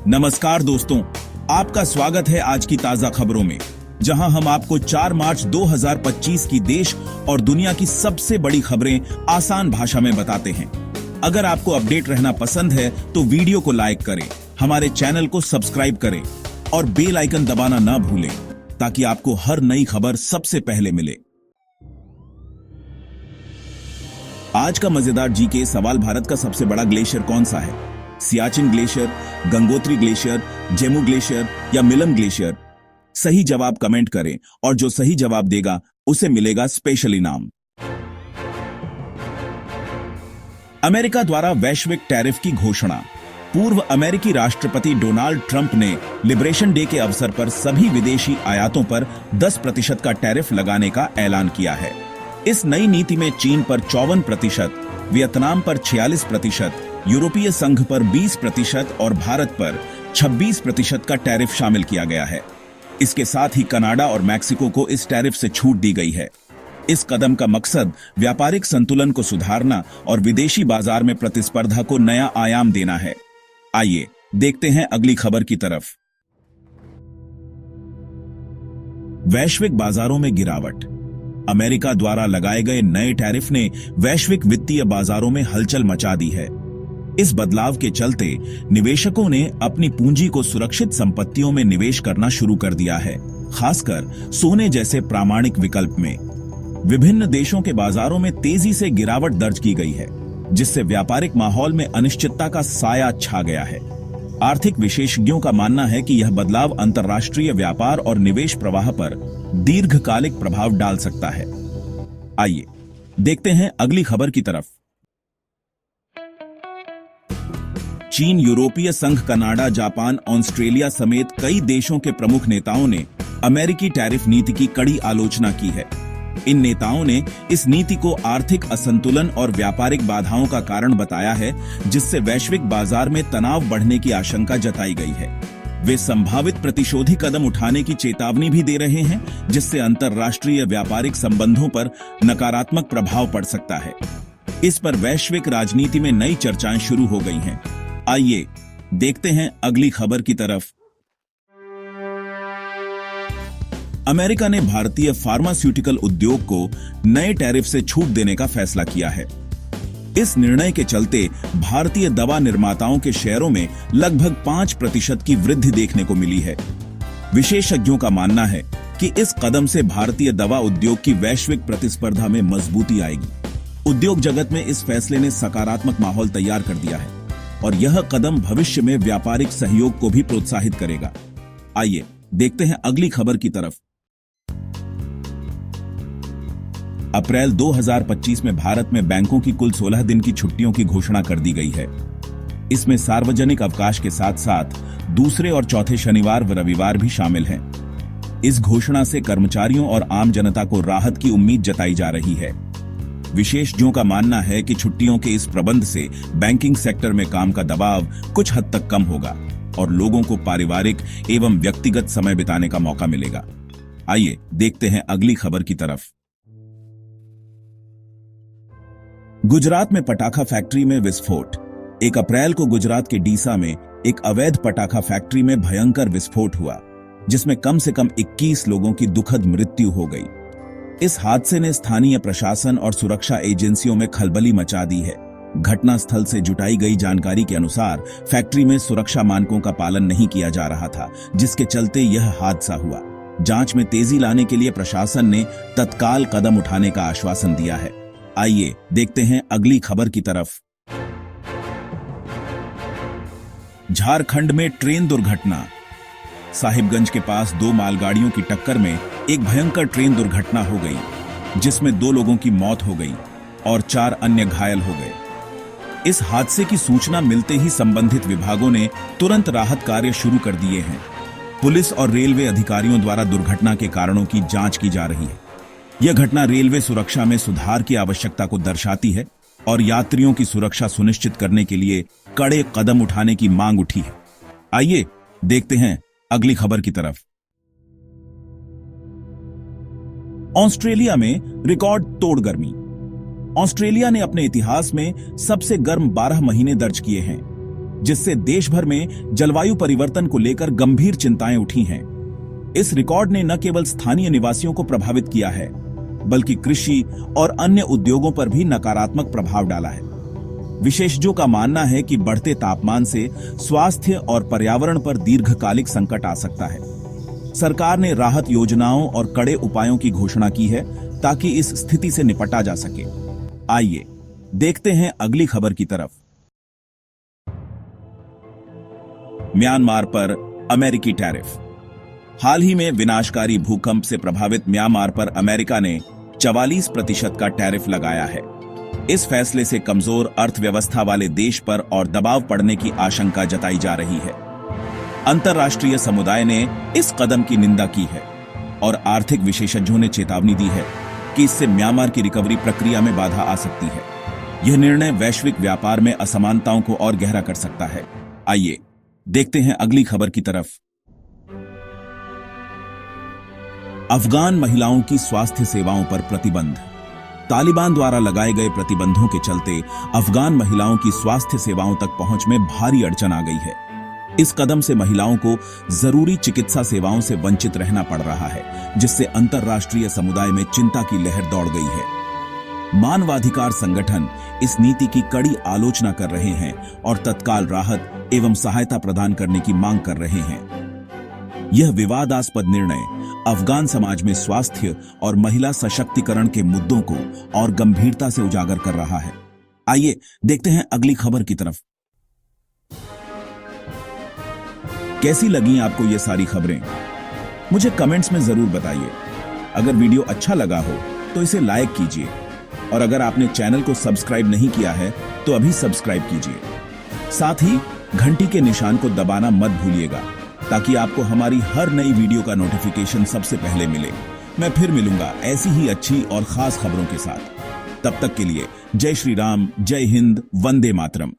नमस्कार दोस्तों, आपका स्वागत है आज की ताजा खबरों में, जहां हम आपको 4 मार्च 2025 की देश और दुनिया की सबसे बड़ी खबरें आसान भाषा में बताते हैं। अगर आपको अपडेट रहना पसंद है तो वीडियो को लाइक करें, हमारे चैनल को सब्सक्राइब करें और बेल आइकन दबाना ना भूलें ताकि आपको हर नई खबर सबसे पहले मिले। आज का मजेदार जीके सवाल, भारत का सबसे बड़ा ग्लेशियर कौन सा है? Siachen glacier, Gangotri glacier, Zemu glacier या मिलम ग्लेशियर? सही जवाब कमेंट करें और जो सही जवाब देगा उसे मिलेगा स्पेशल इनाम। अमेरिका द्वारा वैश्विक टैरिफ की घोषणा। पूर्व अमेरिकी राष्ट्रपति डोनाल्ड ट्रंप ने लिबरेशन डे के अवसर पर सभी विदेशी आयातों पर 10% का टैरिफ लगाने का ऐलान किया है। इस नई नीति में चीन पर 54%, वियतनाम पर 46%, यूरोपीय संघ पर 20% और भारत पर 26% का टैरिफ शामिल किया गया है। इसके साथ ही कनाडा और मैक्सिको को इस टैरिफ से छूट दी गई है। इस कदम का मकसद व्यापारिक संतुलन को सुधारना और विदेशी बाजार में प्रतिस्पर्धा को नया आयाम देना है। आइए देखते हैं अगली खबर की तरफ। वैश्विक बाजारों में गिरावट। अमेरिका द्वारा लगाए गए नए टैरिफ ने वैश्विक वित्तीय बाजारों में हलचल मचा दी है। इस बदलाव के चलते निवेशकों ने अपनी पूंजी को सुरक्षित संपत्तियों में निवेश करना शुरू कर दिया है, खासकर सोने जैसे प्रामाणिक विकल्प में। विभिन्न देशों के बाजारों में तेजी से गिरावट दर्ज की गई है, जिससे व्यापारिक माहौल में अनिश्चितता का साया छा गया है। आर्थिक विशेषज्ञों का मानना है कि यह बदलाव अंतर्राष्ट्रीय व्यापार और निवेश प्रवाह पर दीर्घकालिक प्रभाव डाल सकता है। आइए देखते हैं अगली खबर की तरफ। चीन, यूरोपीय संघ, कनाडा, जापान, ऑस्ट्रेलिया समेत कई देशों के प्रमुख नेताओं ने अमेरिकी टैरिफ नीति की कड़ी आलोचना की है। इन नेताओं ने इस नीति को आर्थिक असंतुलन और व्यापारिक बाधाओं का कारण बताया है, जिससे वैश्विक बाजार में तनाव बढ़ने की आशंका जताई गई है। वे संभावित प्रतिशोधी कदम उठाने की चेतावनी भी दे रहे हैं, जिससे अंतर्राष्ट्रीय व्यापारिक संबंधों पर नकारात्मक प्रभाव पड़ सकता है। इस पर वैश्विक राजनीति में नई चर्चाएं शुरू हो गई हैं। आइए देखते हैं अगली खबर की तरफ। अमेरिका ने भारतीय फार्मास्यूटिकल उद्योग को नए टैरिफ से छूट देने का फैसला किया है। इस निर्णय के चलते भारतीय दवा निर्माताओं के शेयरों में लगभग 5% की वृद्धि देखने को मिली है। विशेषज्ञों का मानना है कि इस कदम से भारतीय दवा उद्योग की वैश्विक प्रतिस्पर्धा में मजबूती आएगी। उद्योग जगत में इस फैसले ने सकारात्मक माहौल तैयार कर दिया है और यह कदम भविष्य में व्यापारिक सहयोग को भी प्रोत्साहित करेगा। आइए देखते हैं अगली खबर की तरफ। अप्रैल 2025 में भारत में बैंकों की कुल 16 दिन की छुट्टियों की घोषणा कर दी गई है। इसमें सार्वजनिक अवकाश के साथ साथ दूसरे और चौथे शनिवार व रविवार भी शामिल हैं। इस घोषणा से कर्मचारियों और आम जनता को राहत की उम्मीद जताई जा रही है। विशेषज्ञों का मानना है कि छुट्टियों के इस प्रबंध से बैंकिंग सेक्टर में काम का दबाव कुछ हद तक कम होगा और लोगों को पारिवारिक एवं व्यक्तिगत समय बिताने का मौका मिलेगा। आइए देखते हैं अगली खबर की तरफ। गुजरात में पटाखा फैक्ट्री में विस्फोट। 1 अप्रैल को गुजरात के डीसा में एक अवैध पटाखा फैक्ट्री में भयंकर विस्फोट हुआ, जिसमें कम से कम 21 लोगों की दुखद मृत्यु हो गई। इस हादसे ने स्थानीय प्रशासन और सुरक्षा एजेंसियों में खलबली मचा दी है। घटनास्थल से जुटाई गई जानकारी के अनुसार फैक्ट्री में सुरक्षा मानकों का पालन नहीं किया जा रहा था, जिसके चलते यह हादसा हुआ। जांच में तेजी लाने के लिए प्रशासन ने तत्काल कदम उठाने का आश्वासन दिया है। आइए देखते हैं अगली खबर की तरफ। झारखंड में ट्रेन दुर्घटना। साहिबगंज के पास 2 मालगाड़ियों की टक्कर में एक भयंकर ट्रेन दुर्घटना हो गई, जिसमें 2 लोगों की मौत हो गई और 4 अन्य घायल हो गए। इस हादसे की सूचना मिलते ही संबंधित विभागों ने तुरंत राहत कार्य शुरू कर दिए हैं। पुलिस और रेलवे अधिकारियों द्वारा दुर्घटना के कारणों की जांच की जा रही है। यह घटना रेलवे सुरक्षा में सुधार की आवश्यकता को दर्शाती है और यात्रियों की सुरक्षा सुनिश्चित करने के लिए कड़े कदम उठाने की मांग उठी है। आइए देखते हैं अगली खबर की तरफ। ऑस्ट्रेलिया में रिकॉर्ड तोड़ गर्मी। ऑस्ट्रेलिया ने अपने इतिहास में सबसे गर्म 12 महीने दर्ज किए हैं। जिससे देश भर में जलवायु परिवर्तन को लेकर गंभीर चिंताएं उठी हैं। इस रिकॉर्ड ने न केवल स्थानीय निवासियों को प्रभावित किया है, बल्कि कृषि और अन्य उद्योगों पर भी नकारात्मक प्रभाव डाला है। विशेषज्ञों का मानना है कि बढ़ते तापमान से स्वास्थ्य और पर्यावरण पर दीर्घकालिक संकट आ सकता है। सरकार ने राहत योजनाओं और कड़े उपायों की घोषणा की है ताकि इस स्थिति से निपटा जा सके। आइए देखते हैं अगली खबर की तरफ। म्यांमार पर अमेरिकी टैरिफ। हाल ही में विनाशकारी भूकंप से प्रभावित म्यांमार पर अमेरिका ने 44% का टैरिफ लगाया है। इस फैसले से कमजोर अर्थव्यवस्था वाले देश पर और दबाव पड़ने की आशंका जताई जा रही है। अंतर्राष्ट्रीय समुदाय ने इस कदम की निंदा की है और आर्थिक विशेषज्ञों ने चेतावनी दी है कि इससे म्यांमार की रिकवरी प्रक्रिया में बाधा आ सकती है। यह निर्णय वैश्विक व्यापार में असमानताओं को और गहरा कर सकता है। आइए देखते हैं अगली खबर की तरफ। अफगान महिलाओं की स्वास्थ्य सेवाओं पर प्रतिबंध। तालिबान द्वारा लगाए गए प्रतिबंधों के चलते अफगान महिलाओं की स्वास्थ्य सेवाओं तक पहुंच में भारी अड़चन आ गई है। इस कदम से महिलाओं को जरूरी चिकित्सा सेवाओं से वंचित रहना पड़ रहा है, जिससे अंतर्राष्ट्रीय समुदाय में चिंता की लहर दौड़ गई है। मानवाधिकार संगठन इस नीति की कड़ी आलोचना कर रहे हैं और तत्काल राहत एवं सहायता प्रदान करने की मांग कर रहे हैं। यह विवादास्पद निर्णय अफगान समाज में स्वास्थ्य और महिला सशक्तिकरण के मुद्दों को और गंभीरता से उजागर कर रहा है। आइए देखते हैं अगली खबर की तरफ। कैसी लगी आपको ये सारी खबरें? मुझे कमेंट्स में जरूर बताइए। अगर वीडियो अच्छा लगा हो तो इसे लाइक कीजिए और अगर आपने चैनल को सब्सक्राइब नहीं किया है तो अभी सब्सक्राइब कीजिए। साथ ही घंटी के निशान को दबाना मत भूलिएगा ताकि आपको हमारी हर नई वीडियो का नोटिफिकेशन सबसे पहले मिले। मैं फिर मिलूंगा ऐसी ही अच्छी और खास खबरों के साथ। तब तक के लिए जय श्री राम, जय हिंद, वंदे मातरम।